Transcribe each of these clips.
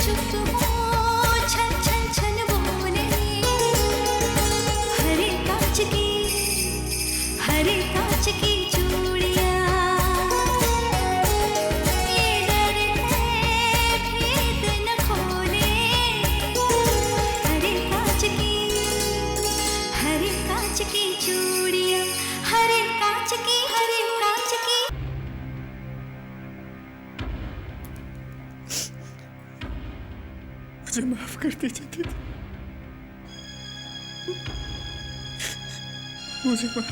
चुप हो छन छन छन बोले, हरे कांच की चूड़ियां, ये डर है भेद न खोले, हरे कांच की चूड़ियां, हरे कांच की। मुझे माफ कर दीजिए दीदी, मुझे माफ कर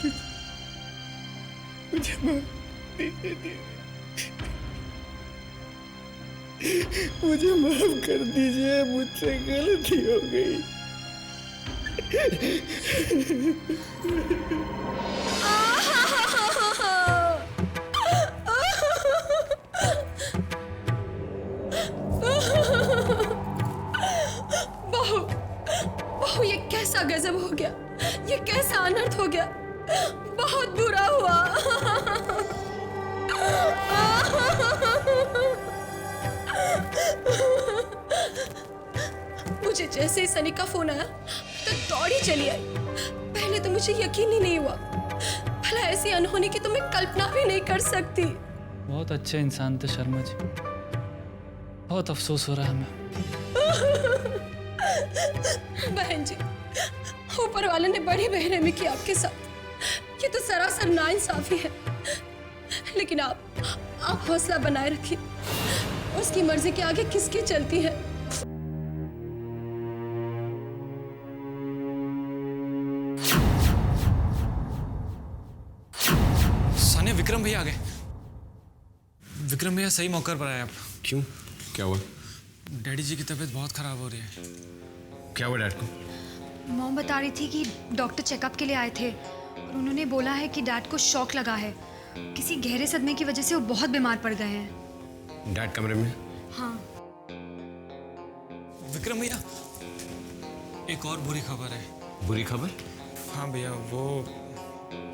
दीजिए, मुझे माफ दीजिए दीदी, मुझे माफ कर दीजिए, मुझसे गलती हो गई। बहू, ये कैसा गजब हो गया, ये कैसा अनर्थ हो गया, बहुत बुरा हुआ। मुझे जैसे ही सनी का फोन आया तो दौड़ी चली आई। पहले तो मुझे यकीन ही नहीं हुआ, भला ऐसी अनहोनी की तो मैं कल्पना भी नहीं कर सकती। बहुत अच्छे इंसान थे शर्मा जी, बहुत अफसोस हो रहा है हमें। बहन जी, ऊपर वाले ने बड़ी बेरहमी की आपके साथ, ये तो सरासर नाइंसाफी है। लेकिन आप हौसला बनाए रखिए, उसकी मर्जी के आगे किसकी चलती है। सानिया, विक्रम भैया आ गए। विक्रम भैया सही मौके पर आए आप। क्यों, क्या हुआ? डैडी जी की तबीयत बहुत खराब हो रही है। क्या हुआ डैड को? मॉम बता रही थी कि डॉक्टर चेकअप के लिए आए थे और उन्होंने बोला है कि डैड को शॉक लगा है। किसी गहरे सदमे की वजह से वो बहुत बीमार पड़ गए हैं। डैड कमरे में? हाँ। विक्रम भैया, एक और बुरी खबर है। बुरी खबर? हाँ भैया, वो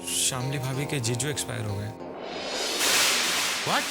शामली भाभी के जीजू एक्सपायर हो गए। व्हाट?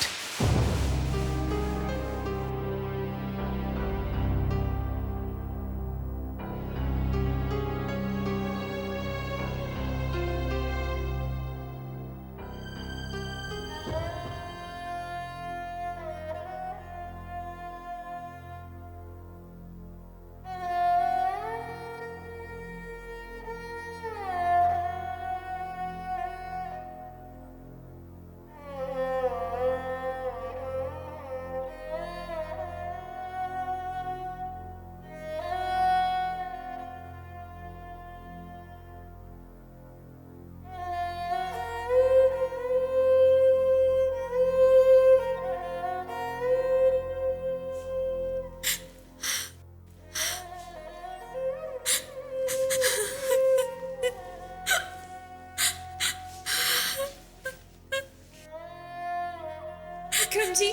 विक्रम जी,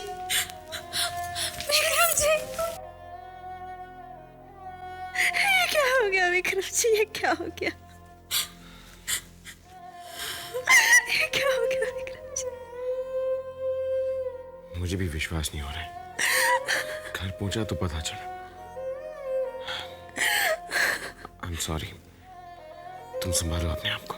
विक्रम जी, ये क्या हो गया विक्रम जी, ये क्या हो गया, ये क्या हो गया विक्रम जी? मुझे भी विश्वास नहीं हो रहा है। घर पहुंचा तो पता चला। आई एम सॉरी, तुम संभालो अपने आप को।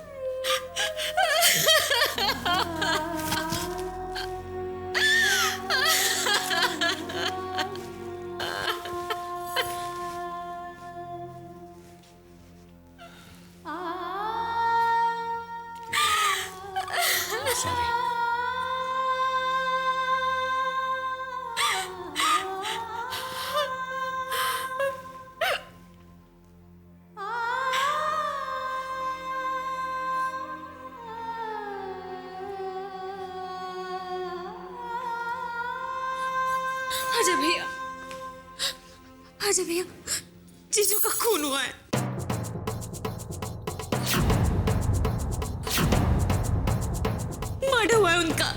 आजा भैया, आजा भैया, जीजू का खून हुआ है। मर्डर हुआ है उनका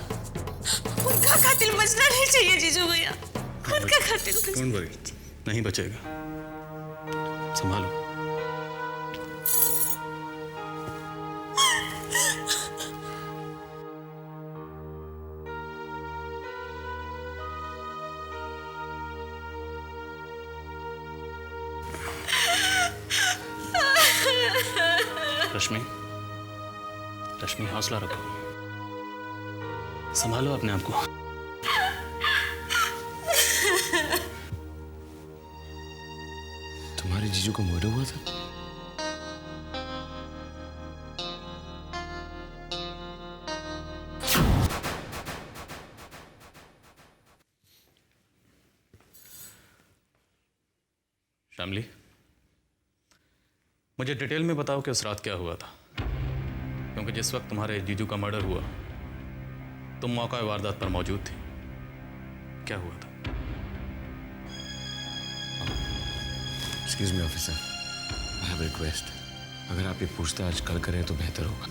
कातिल बचना नहीं चाहिए जीजू भैया, उनका कातिल डोंट वरी, नहीं बचेगा, संभालो। रश्मि, रश्मि हौसला रखो, संभालो अपने आप को। तुम्हारे जीजू को मर्डर हुआ था? शामली, मुझे डिटेल में बताओ कि उस रात क्या हुआ था, क्योंकि जिस वक्त तुम्हारे जीजू का मर्डर हुआ तुम मौका वारदात पर मौजूद थी। क्या हुआ था? Excuse me officer, I have request. अगर आप ये पूछताछ कल करें तो बेहतर होगा।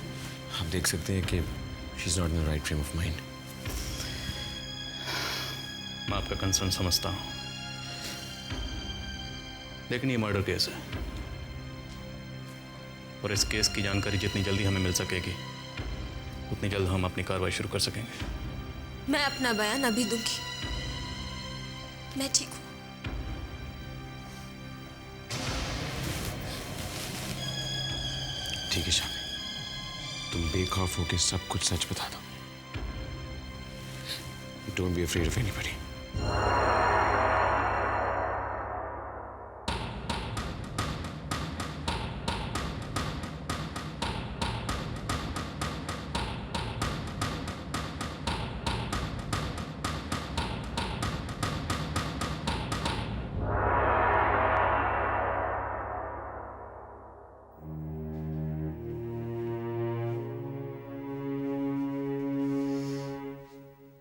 आप देख सकते हैं कि she is not in the right frame of mind. मैं आपका कंसर्न समझता हूं, लेकिन ये मर्डर केस है और इस केस की जानकारी जितनी जल्दी हमें मिल सकेगी उतनी जल्द हम अपनी कार्रवाई शुरू कर सकेंगे। मैं अपना बयान अभी दूंगी। मैं ठीक हूं। ठीक है शामी, तुम बेखौफ होकर सब कुछ सच बता दो। Don't be afraid of anybody.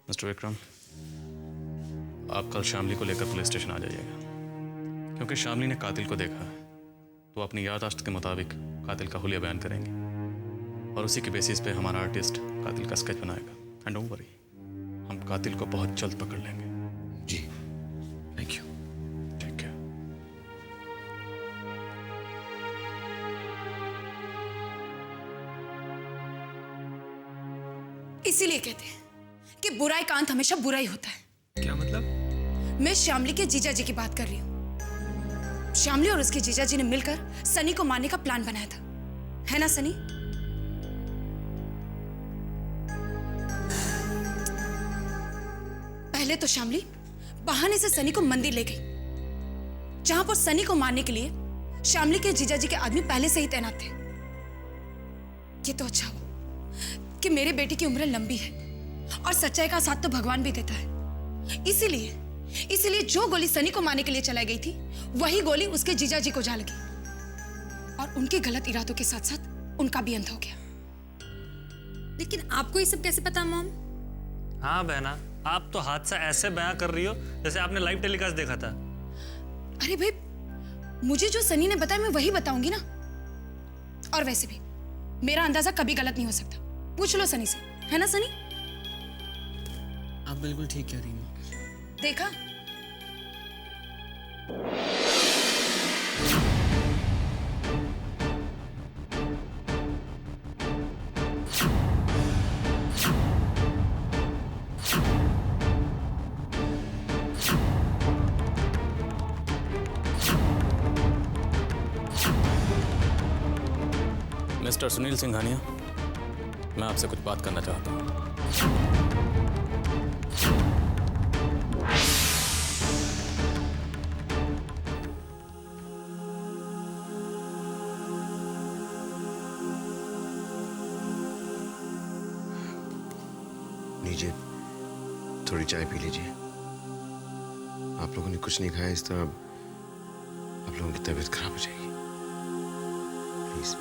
Mister Vikram, आप कल शामली को लेकर पुलिस स्टेशन आ जाइएगा, क्योंकि शामली ने कातिल को देखा है तो अपनी याददाश्त के मुताबिक कातिल का हुलिया बयान करेंगे और उसी के बेसिस पे हमारा आर्टिस्ट कातिल का स्केच बनाएगा। एंड डोंट वरी, हम कातिल को बहुत जल्द पकड़ लेंगे। जी, थैंक यू। ठीक है। इसीलिए कहते हैं कि बुराई का अंत हमेशा बुरा ही होता है। क्या मतलब? मैं श्यामली के जीजा जी की बात कर रही हूँ। श्यामली और उसके जीजा जी ने मिलकर सनी को मारने का प्लान बनाया था, है ना सनी? पहले तो श्यामली बहाने से सनी को मंदिर ले गई, जहां पर सनी को मारने के लिए श्यामली के जीजा जी के आदमी पहले से ही तैनात थे। ये तो अच्छा हुआ कि मेरे बेटे की उम्र लंबी है और सच्चाई का साथ तो भगवान भी देता है। इसीलिए जो गोली सनी को मारने के लिए चलाई गई थी वही गोली उसके जीजा जी को जा लगी और उनके गलत इरादों के साथ साथ उनका भी अंत हो गया। लेकिन आपको ये सब कैसे पता मॉम? हाँ बहना, आप तो हादसा ऐसे बयां कर रही हो जैसे आपने लाइव टेलीकास्ट देखा था। अरे भाई, मुझे जो सनी ने बताया मैं वही बताऊंगी ना। और वैसे भी मेरा अंदाजा कभी गलत नहीं हो सकता। पूछ लो सनी से, है ना सनी? आप बिल्कुल ठीक कह रही हैं। देखा? मिस्टर सुनील सिंघानिया, मैं आपसे कुछ बात करना चाहता हूँ। लीजिए, थोड़ी चाय पी लीजिए। आप लोगों ने कुछ नहीं खाया, इस तरह आप लोगों की तबीयत खराब हो जाएगी। प्लीज।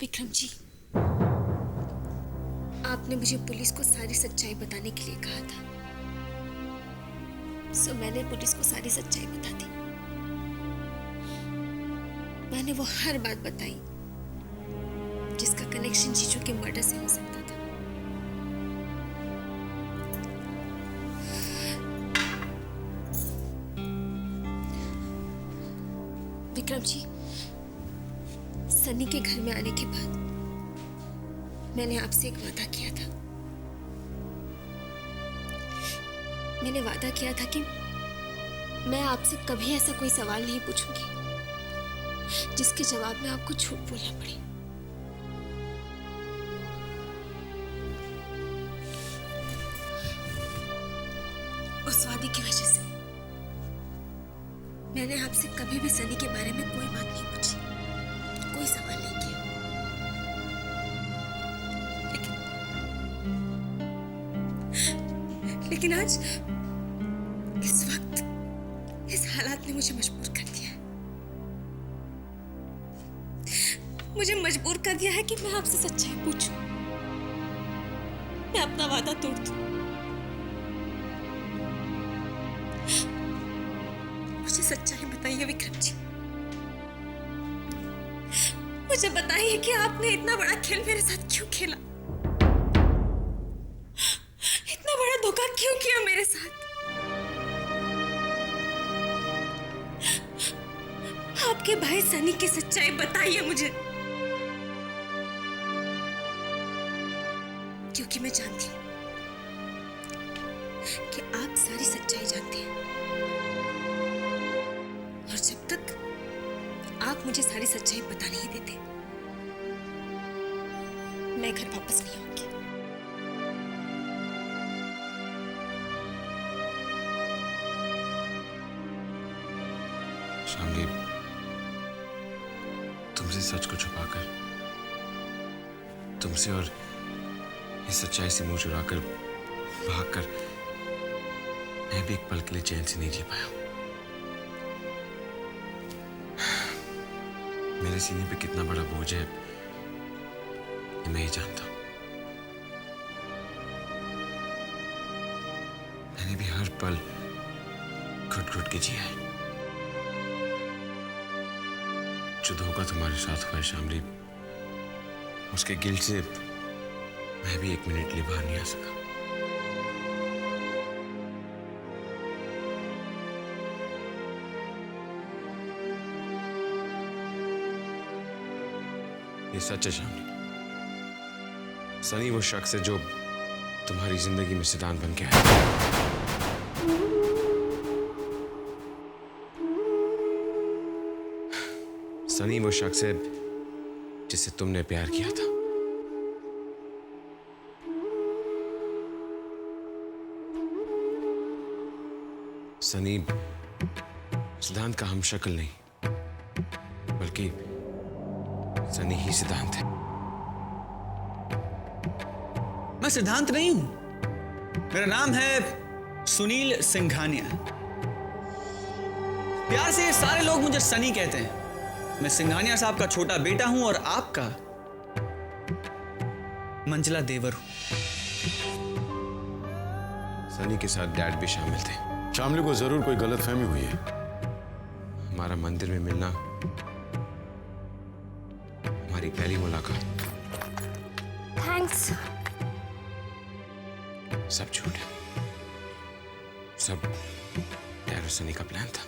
विक्रम जी, आपने मुझे पुलिस को सारी सच्चाई बताने के लिए कहा था, सो मैंने पुलिस को सारी सच्चाई बता दी। मैंने वो हर बात बताई जिसका कनेक्शन जीजू के मर्डर से हो सकता था। विक्रम जी, सनी के घर में आने के बाद मैंने आपसे एक वादा किया था। मैंने वादा किया था कि मैं आपसे कभी ऐसा कोई सवाल नहीं पूछूंगी जिसके जवाब में आपको झूठ बोलना पड़े। उस वादे की वजह से मैंने आपसे कभी भी सनी के बारे में कोई बात नहीं पूछी, कोई सवाल नहीं किया। लेकिन आज इस वक्त इस हालात ने मुझे मजबूर कर दिया है। मुझे मजबूर कर दिया है कि मैं आपसे सच्चाई पूछूं, मैं अपना वादा तोड़ दूं। मुझे सच्चाई बताइए विक्रम जी, मुझे बताइए कि आपने इतना बड़ा खेल मेरे साथ क्यों खेला, इतना बड़ा धोखा क्यों किया मेरे साथ। आपके भाई सनी की सच्चाई बताइए मुझे, क्योंकि मैं जानती हूं कि आप सारी सच्चाई जानते हैं और जब तक आप मुझे सारी सच्चाई बता नहीं देते मैं घर वापस नहीं आऊंगी। शामली, तुमसे सच को छुपाकर, तुमसे और इस सच्चाई से मुंह चुराकर भागकर मैं भी एक पल के लिए चैन से नहीं जी पाया। मेरे सीने पे कितना बड़ा बोझ है ये मैं ही जानता हूं। मैंने भी हर पल घुट घुट के जिया है। जो धोखा तुम्हारे साथ हुआ है शामली, उसके गिल्ट से मैं भी एक मिनट लिए बाहर नहीं आ सका। ये सच है शामली, सनी वो शख्स है जो तुम्हारी जिंदगी में सिद्धांत बन के आया। सनी वो शख्स है जिससे तुमने प्यार किया था। सनी सिद्धांत का हमशक्ल नहीं, बल्कि सनी ही सिद्धांत है। मैं सिद्धांत नहीं हूं, मेरा नाम है सुनील सिंघानिया। प्यार से ये सारे लोग मुझे सनी कहते हैं। मैं सिंघानिया साहब का छोटा बेटा हूं और आपका मंजला देवर हूं। सनी के साथ डैड भी शामिल थे। शामली को जरूर कोई गलतफहमी हुई है। हमारा मंदिर में मिलना, हमारी पहली मुलाकात, थैंक्स। सब झूठ है। सब डैड और सनी का प्लान था।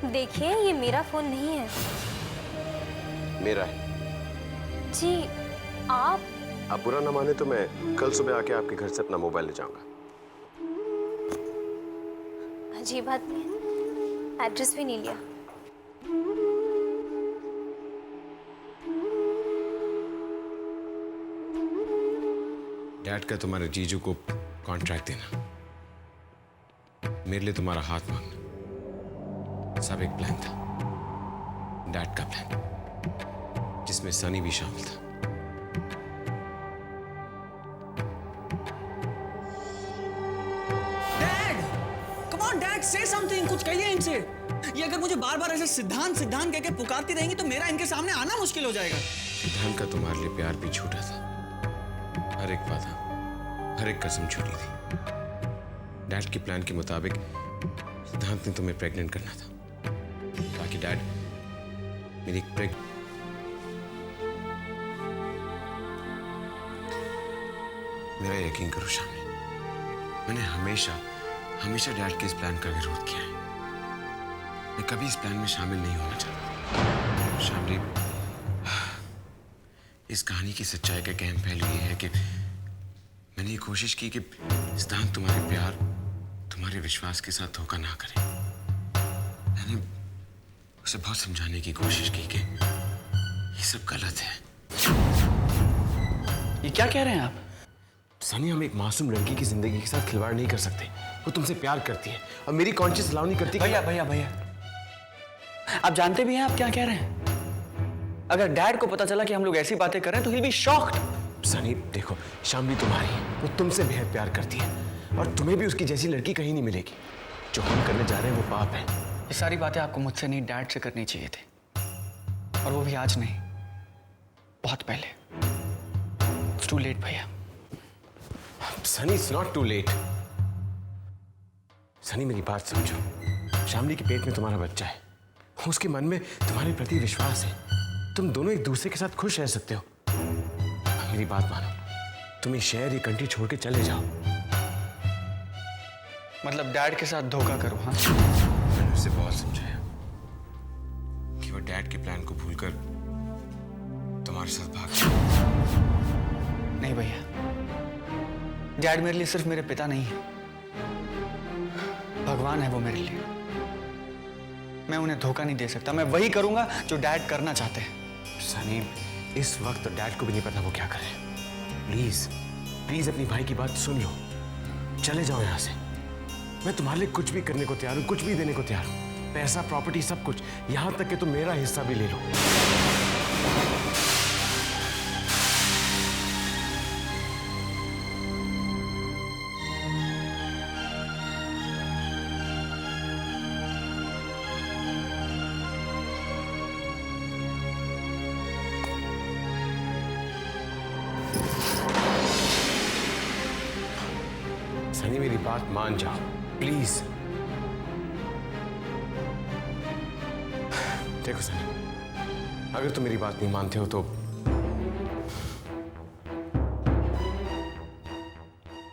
देखिए, ये मेरा फोन नहीं है। मेरा है। जी, आप बुरा ना माने तो मैं कल सुबह आके आपके घर से अपना मोबाइल ले जाऊंगा। अजीब आदमी है, एड्रेस भी नहीं लिया। डैड का तुम्हारे जीजू को कॉन्ट्रैक्ट देना, मेरे लिए तुम्हारा हाथ मांगना, सब एक प्लान था। डैड का प्लान, जिसमें सनी भी शामिल था। डैड, कम ऑन डैड, से समथिंग, कुछ कहिए इनसे। ये अगर मुझे बार बार ऐसे सिद्धांत सिद्धांत कह के पुकारती रहेंगी तो मेरा इनके सामने आना मुश्किल हो जाएगा। सिद्धांत का तुम्हारे लिए प्यार भी झूठा था। हर एक वादा, हर एक कसम झूठी थी। डैड के प्लान के मुताबिक सिद्धांत ने तुम्हें प्रेग्नेंट करना था, ताकि डैड मेरी मेरा यकीन करो शामिनी, मैंने हमेशा डैड के इस प्लान का विरोध किया है। मैं कभी इस प्लान में शामिल नहीं होना चाहता। शामिनी, इस कहानी की सच्चाई का गहन पहलू ये है कि मैंने ये कोशिश की कि सिद्धांत तुम्हारे प्यार, तुम्हारे विश्वास के साथ धोखा ना करे। मैंने उसे बहुत समझाने की कोशिश की कि ये सब गलत है। ये क्या कह रहे हैं आप? सनी, हम एक मासूम लड़की की जिंदगी के साथ खिलवाड़ नहीं कर सकते। वो तुमसे प्यार करती है और मेरी कॉन्शियस अलाउ नहीं करती। भैया, आप जानते भी हैं आप क्या कह रहे हैं? अगर डैड को पता चला कि हम लोग ऐसी बातें कर रहे हैं तो ही बी शॉक्ड। सनी देखो, शामिनी तुम्हारी है, वो तुमसे बेहद प्यार करती है और तुम्हें भी उसकी जैसी लड़की कहीं नहीं मिलेगी। जो हम करने जा रहे हैं वो पाप है। ये सारी बातें आपको मुझसे नहीं, डैड से करनी चाहिए थी, और वो भी आज नहीं, बहुत पहले। इट्स टू लेट भैया। Sunny, it's not too late. Sunny, मेरी बात समझो। शामिनी के पेट में तुम्हारा बच्चा है, उसके मन में तुम्हारे प्रति विश्वास है। तुम दोनों एक दूसरे के साथ खुश रह सकते हो। मेरी बात मानो, तुम ये शहर, ये कंट्री छोड़ के चले जाओ। मतलब डैड के साथ धोखा करो? हाँ, मैंने उसे बहुत समझाया कि वो डैड के प्लान को भूलकर तुम्हारे साथ भाग जाए। नहीं भैया, डैड मेरे लिए सिर्फ मेरे पिता नहीं है, भगवान है वो मेरे लिए। मैं उन्हें धोखा नहीं दे सकता। मैं वही करूंगा जो डैड करना चाहते हैं। सनी, इस वक्त डैड को भी नहीं पता वो क्या कर रहे हैं। प्लीज अपनी भाई की बात सुन लो। चले जाओ यहां से। मैं तुम्हारे लिए कुछ भी करने को तैयार हूं, कुछ भी देने को तैयार हूं। पैसा, प्रॉपर्टी, सब कुछ, यहां तक कि तुम मेरा हिस्सा भी ले लो। सनी, मेरी बात मान जाओ प्लीज। देखो सनी, अगर तुम मेरी बात नहीं मानते हो तो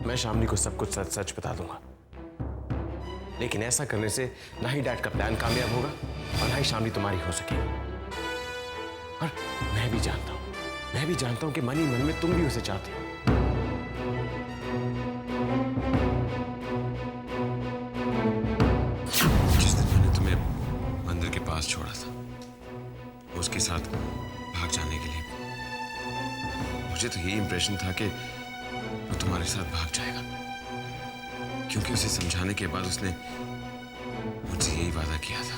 मैं शामिनी को सब कुछ सच सच बता दूंगा। लेकिन ऐसा करने से ना ही डैड का प्लान कामयाब होगा और ना ही शामिनी तुम्हारी हो सकेगी। और मैं भी जानता हूं कि मन ही मन में तुम भी उसे चाहते हो। पास छोड़ा था उसके साथ भाग जाने के लिए, मुझे तो यही इंप्रेशन था कि वो तुम्हारे साथ भाग जाएगा, क्योंकि उसे समझाने के बाद उसने मुझसे यही वादा किया था।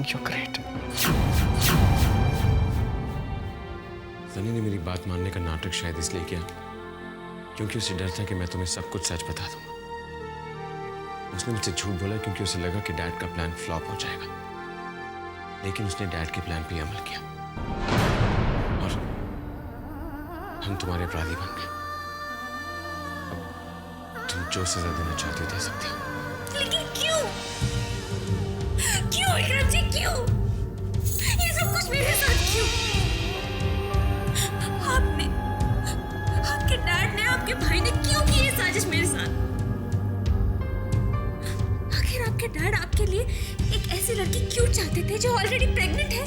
You're great. सनी ने मेरी बात मानने का नाटक शायद इसलिए किया क्योंकि उसे डर था कि मैं तुम्हें सब कुछ सच बता दूंगा। उसने मुझसे झूठ बोला क्योंकि उसे लगा कि डैड का प्लान फ्लॉप हो जाएगा, लेकिन उसने डैड के प्लान पे अमल किया और हम तुम्हारे अपराधी बन गए। अब तुम जो सजा देना चाहते हो दे सकते हो। लेकिन क्यों विक्रम जी, क्यों ये सब कुछ मेरे साथ क्यों? आपके डैड ने, आपके भाई ने क्यों की ये साजिश मेरे साथ? आखिर आपके डैड आपके लिए एक ऐसी लड़की क्यों चाहते थे जो ऑलरेडी प्रेग्नेंट है?